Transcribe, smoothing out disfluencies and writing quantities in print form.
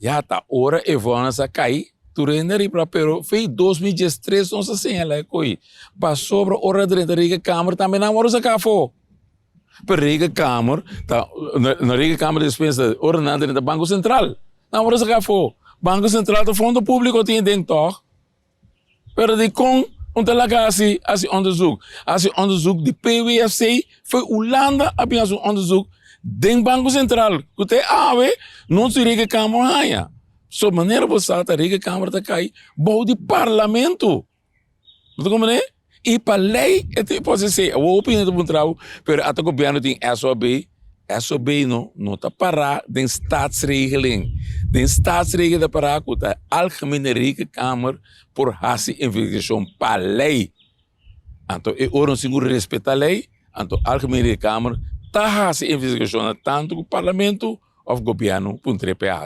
Já tá, ora e vamos a cair. Tu renderi para pero fez 2013 não assim ela é coi. Passou sobre ora dentro da Riga Câmara também não mora cá fora. Para Riga Câmara, tá na Riga Câmara de dispensa ora na dentro do Banco Central. Não mora cá fora. Banco Central do Fundo Público tem dentro. Pero de com laga assim onderzoek de PWFC foi Holanda apenas onderzoek den Banco Central. Que te ave não se Riga Câmara haya. So maneira você a Riga Câmara tá cai, bom de parlamento. Você como né? E para lei é pode ser, a opinião do trabalho, pero até o governo tem SOB não tá parar den staatsregeling. Den staatsregeling da parar com a algemene Riga Câmara por essa investigação para lei. Então, eu não seguro respeitar a lei, então a algemene Riga Câmara tá essa investigação tanto com o parlamento ou o governo por trepear.